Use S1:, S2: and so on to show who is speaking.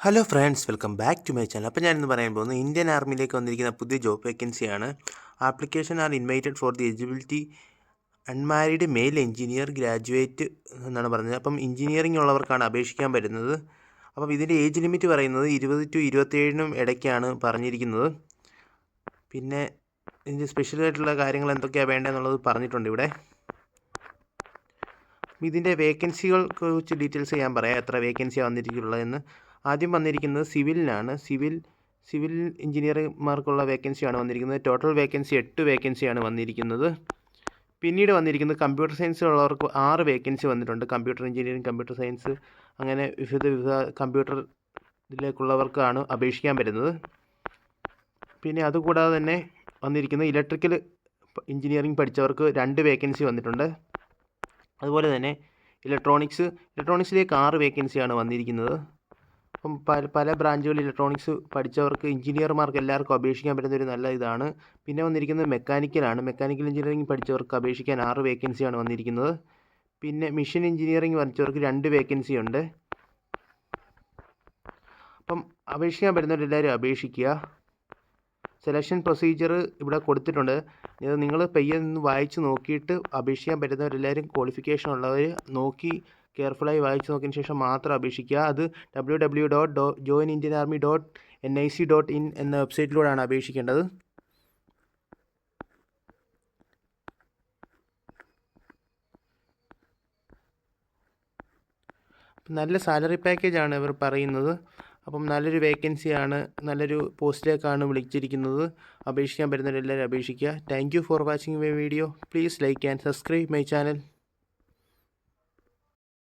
S1: Hello friends, welcome back to my channel. അപ്പോൾ ഞാനിന്ന് പറയാൻ പോകുന്നത് ഇന്ത്യൻ ആർമിയിലേക്ക് വന്നിരിക്കുന്ന പുതിയ ജോബ് വേക്കൻസിയാണ്. Application are invited for the eligibility unmarried male engineer graduate എന്നാണ് പറഞ്ഞത്. അപ്പം എഞ്ചിനീയറിംഗ് ഉള്ളവർക്കാണ് അപേക്ഷിക്കാൻ പറ്റുന്നത്. അപ്പം ഇതിൻ്റെ ഏജ് ലിമിറ്റ് പറയുന്നത് 20 to 27 ഇടയ്ക്കാണ് പറഞ്ഞിരിക്കുന്നത്. പിന്നെ ഇതിൻ്റെ സ്പെഷ്യലായിട്ടുള്ള കാര്യങ്ങൾ എന്തൊക്കെയാണ് വേണ്ടതെന്നുള്ളത് പറഞ്ഞിട്ടുണ്ട് ഇവിടെ. ഇതിൻ്റെ വേക്കൻസികളെ കുറിച്ച് ഡീറ്റെയിൽസ് ഞാൻ പറയാം, എത്ര വേക്കൻസിയാണ് വന്നിട്ടുള്ളതെന്ന്. ആദ്യം വന്നിരിക്കുന്നത് സിവിലിനാണ്. സിവിൽ എഞ്ചിനീയർമാർക്കുള്ള വേക്കൻസിയാണ് വന്നിരിക്കുന്നത്. ടോട്ടൽ വേക്കൻസി 8 വേക്കൻസിയാണ് വന്നിരിക്കുന്നത്. പിന്നീട് വന്നിരിക്കുന്നത് കമ്പ്യൂട്ടർ സയൻസ് ഉള്ളവർക്ക് 6 വേക്കൻസി വന്നിട്ടുണ്ട്. കമ്പ്യൂട്ടർ എഞ്ചിനീയറിംഗ്, കമ്പ്യൂട്ടർ സയൻസ്, അങ്ങനെ വിവിധ കമ്പ്യൂട്ടർ ഇതിലേക്കുള്ളവർക്കാണ് അപേക്ഷിക്കാൻ പറ്റുന്നത്. പിന്നെ അതുകൂടാതെ തന്നെ വന്നിരിക്കുന്നത് ഇലക്ട്രിക്കൽ എഞ്ചിനീയറിംഗ് പഠിച്ചവർക്ക് 2 വേക്കൻസി വന്നിട്ടുണ്ട്. അതുപോലെ തന്നെ ഇലക്ട്രോണിക്സിലേക്ക് 6 വേക്കൻസിയാണ് വന്നിരിക്കുന്നത്. അപ്പം പല ബ്രാഞ്ചുകളിൽ ഇലക്ട്രോണിക്സ് പഠിച്ചവർക്ക് എഞ്ചിനീയർമാർക്ക് എല്ലാവർക്കും അപേക്ഷിക്കാൻ പറ്റുന്ന ഒരു നല്ല ഇതാണ്. പിന്നെ വന്നിരിക്കുന്നത് മെക്കാനിക്കൽ എഞ്ചിനീയറിംഗ് പഠിച്ചവർക്ക് അപേക്ഷിക്കാൻ 6 വേക്കൻസിയാണ് വന്നിരിക്കുന്നത്. പിന്നെ മെഷീൻ എഞ്ചിനീയറിംഗ് പഠിച്ചവർക്ക് 2 വേക്കൻസി ഉണ്ട്. അപ്പം അപേക്ഷിക്കാൻ പറ്റുന്നവരെല്ലാവരും അപേക്ഷിക്കുക. സെലക്ഷൻ പ്രൊസീജിയർ ഇവിടെ കൊടുത്തിട്ടുണ്ട്. ഇത് നിങ്ങൾ പയ്യെ നിന്ന് വായിച്ച് നോക്കിയിട്ട് അപേക്ഷിക്കാൻ പറ്റുന്നവരെല്ലാവരും ക്വാളിഫിക്കേഷൻ ഉള്ളവർ നോക്കി കെയർഫുള്ളായി വായിച്ച് നോക്കിയതിന് ശേഷം മാത്രം അപേക്ഷിക്കുക. അത് www.joinindianarmy.nic.in എന്ന വെബ്സൈറ്റിലൂടെയാണ് അപേക്ഷിക്കേണ്ടത്. നല്ല സാലറി പാക്കേജാണ് ഇവർ പറയുന്നത്. അപ്പം നല്ലൊരു വേക്കൻസിയാണ്, നല്ലൊരു പോസ്റ്റിലേക്കാണ് വിളിച്ചിരിക്കുന്നത്. അപേക്ഷിക്കാൻ പറ്റുന്നവരെല്ലാവരും അപേക്ഷിക്കുക. Thank you for watching my video. Please like and subscribe my channel.